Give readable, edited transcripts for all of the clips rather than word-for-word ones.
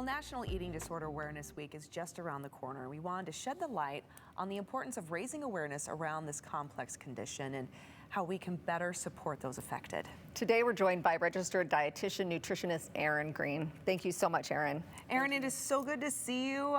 National Eating Disorder Awareness Week is just around the corner. We wanted to shed the light on the importance of raising awareness around this complex condition and how we can better support those affected. Today we're joined by registered dietitian nutritionist Erin Green. Thank you so much, Erin. Erin, it is so good to see you.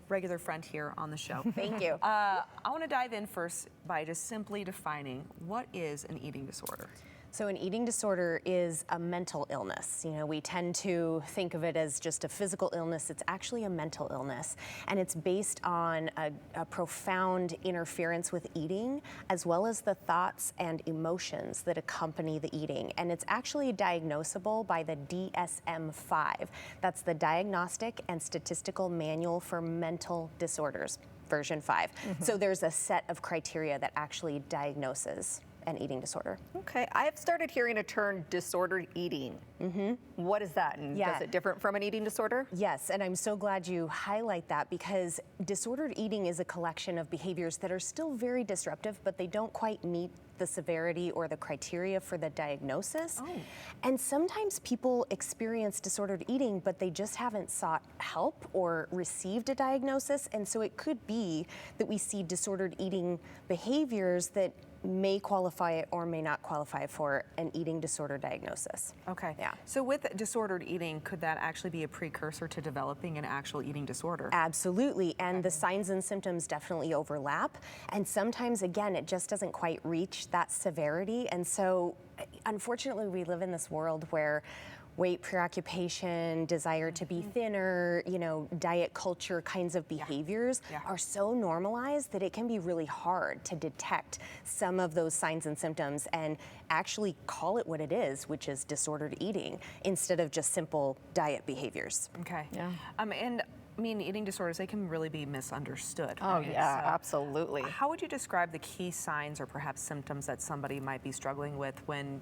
Regular friend here on the show. Thank you. I want to dive in first by just simply defining what is an eating disorder. So an eating disorder is a mental illness. You know, we tend to think of it as just a physical illness. It's actually a mental illness, and it's based on a profound interference with eating, as well as the thoughts and emotions that accompany the eating. And it's actually diagnosable by the DSM-5. That's the Diagnostic and Statistical Manual for Mental Disorders, version 5. So there's a set of criteria that actually diagnoses an eating disorder. Okay, I have started hearing a term disordered eating. What is that, and is it different from an eating disorder? Yes, and I'm so glad you highlight that, because disordered eating is a collection of behaviors that are still very disruptive, but they don't quite meet the severity or the criteria for the diagnosis. And sometimes people experience disordered eating, but they just haven't sought help or received a diagnosis. And so it could be that we see disordered eating behaviors that may qualify or may not qualify for an eating disorder diagnosis. Okay. Yeah. So with disordered eating, could that actually be a precursor to developing an actual eating disorder? Absolutely, and the signs and symptoms definitely overlap. And sometimes, again, it just doesn't quite reach that severity. And so, unfortunately, we live in this world where weight preoccupation, desire to be thinner, diet culture kinds of behaviors are so normalized that it can be really hard to detect some of those signs and symptoms and actually call it what it is, which is disordered eating, instead of just simple diet behaviors. Okay. Yeah. And I mean, eating disorders, they can really be misunderstood. Oh, right? Yeah, so absolutely. How would you describe the key signs or perhaps symptoms that somebody might be struggling with when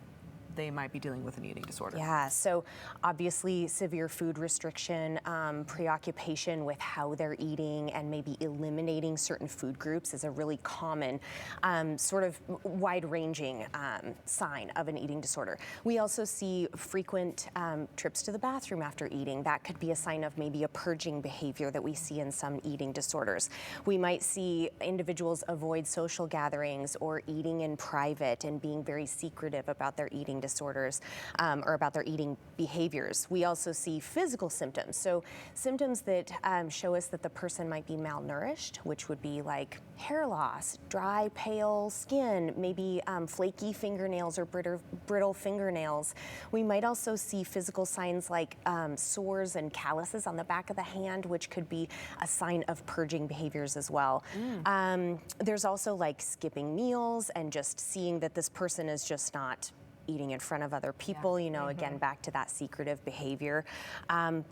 they might be dealing with an eating disorder? Yeah, so obviously severe food restriction, preoccupation with how they're eating, and maybe eliminating certain food groups is a really common sort of wide-ranging sign of an eating disorder. We also see frequent trips to the bathroom after eating. That could be a sign of maybe a purging behavior that we see in some eating disorders. We might see individuals avoid social gatherings or eating in private and being very secretive about their eating disorders or about their eating behaviors. We also see physical symptoms, so symptoms that show us that the person might be malnourished, which would be like hair loss, dry, pale skin, maybe flaky fingernails or brittle fingernails. We might also see physical signs like sores and calluses on the back of the hand, which could be a sign of purging behaviors as well. There's also like skipping meals and just seeing that this person is just not eating in front of other people, again, back to that secretive behavior.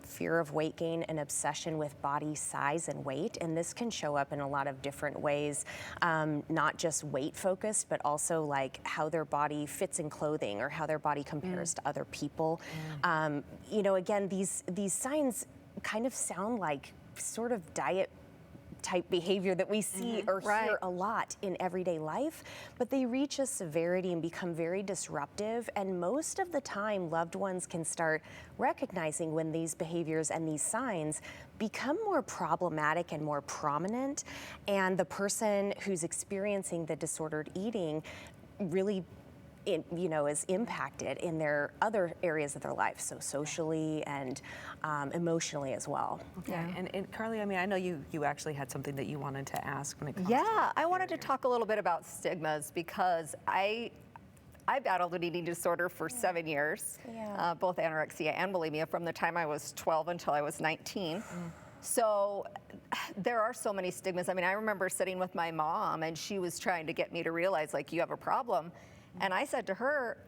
Fear of weight gain and obsession with body size and weight, and this can show up in a lot of different ways, not just weight focused, but also like how their body fits in clothing or how their body compares to other people. Again, these signs kind of sound like sort of diet type behavior that we see or hear a lot in everyday life, but they reach a severity and become very disruptive, and most of the time loved ones can start recognizing when these behaviors and these signs become more problematic and more prominent, and the person who's experiencing the disordered eating really is impacted in their other areas of their life, so socially and emotionally as well. Okay, and Carly, I mean, I know you actually had something that you wanted to ask when it comes to I wanted to talk a little bit about stigmas, because I battled an eating disorder for 7 years, both anorexia and bulimia, from the time I was 12 until I was 19. So there are so many stigmas. I mean, I remember sitting with my mom, and she was trying to get me to realize, like, you have a problem. And I said to her,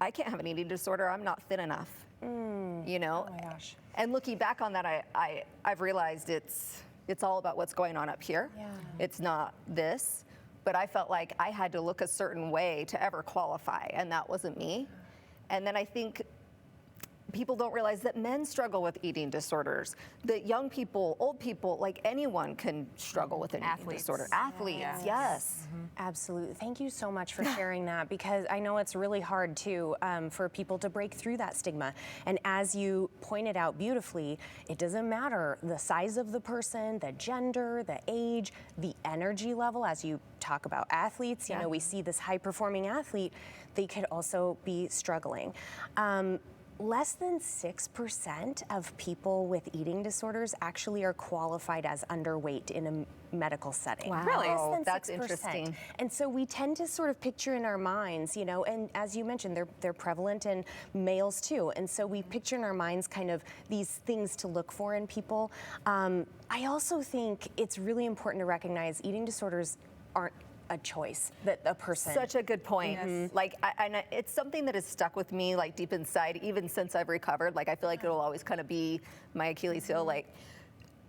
I can't have an eating disorder, I'm not thin enough, Oh my gosh. And looking back on that, I've realized it's all about what's going on up here. It's not this, but I felt like I had to look a certain way to ever qualify, and that wasn't me. And then I think people don't realize that men struggle with eating disorders, that young people, old people, like anyone can struggle with an eating disorder. Athletes, yes. Absolutely. Thank you so much for sharing that, because I know it's really hard too for people to break through that stigma. And as you pointed out beautifully, it doesn't matter the size of the person, the gender, the age, the energy level. As you talk about athletes, you know, we see this high performing athlete, they could also be struggling. Less than 6% of people with eating disorders actually are qualified as underweight in a medical setting. Wow. Really? Less than That's 6%. interesting. And so we tend to sort of picture in our minds, you know, and as you mentioned, they're prevalent in males too. And so we picture in our minds kind of these things to look for in people. I also think it's really important to recognize eating disorders aren't a choice that a person. Such a good point. Like, and it's something that has stuck with me, like deep inside, even since I've recovered. Like, I feel like it'll always kind of be my Achilles heel. Like,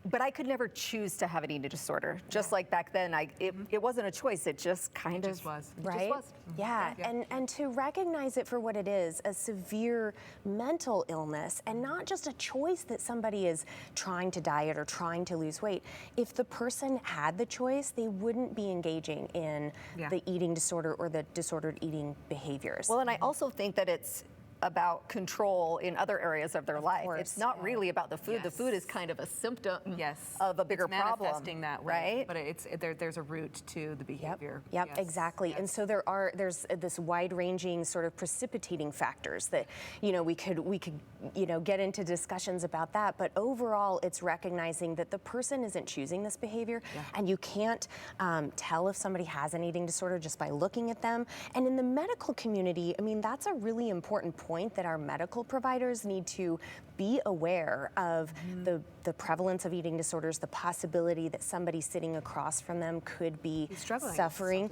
but I could never choose to have an eating disorder. Just like back then, it wasn't a choice. It just kind of was. Right? Just was. Yeah. And to recognize it for what it is, a severe mental illness, and not just a choice that somebody is trying to diet or trying to lose weight. If the person had the choice, they wouldn't be engaging in the eating disorder or the disordered eating behaviors. Well, and I also think that it's about control in other areas of their life. course, It's not really about the food. The food is kind of a symptom of a bigger it's problem. manifesting that way, right? but there's a root to the behavior. Yep, Yes. exactly. And so there's this wide-ranging sort of precipitating factors that, you know, we could you know, get into discussions about that. But overall, it's recognizing that the person isn't choosing this behavior, and you can't tell if somebody has an eating disorder just by looking at them. And in the medical community, I mean, that's a really important point that our medical providers need to be aware of the prevalence of eating disorders, the possibility that somebody sitting across from them could be suffering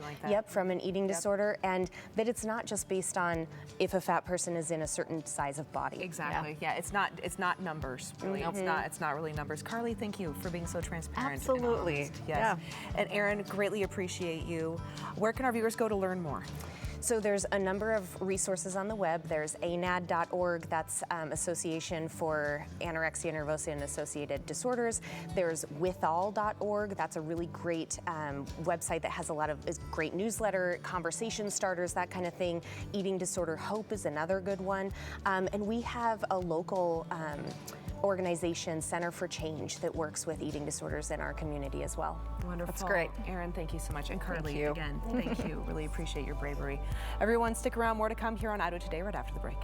from an eating disorder, and that it's not just based on if a fat person is in a certain size of body. Exactly. Yeah. It's not numbers really. It's not really numbers. Carly, thank you for being so transparent. Absolutely. And honest. Yes. And Erin, greatly appreciate you. Where can our viewers go to learn more? So there's a number of resources on the web. There's anad.org, that's Association for Anorexia Nervosa and Associated Disorders. There's withall.org, that's a really great website that has a lot of great newsletter, conversation starters, that kind of thing. Eating Disorder Hope is another good one. And we have a local organization, Center for Change, that works with eating disorders in our community as well. Wonderful. That's great. Erin, thank you so much. And Carly, you. again, thank you. Really appreciate your bravery. Everyone, stick around. More to come here on Idaho Today right after the break.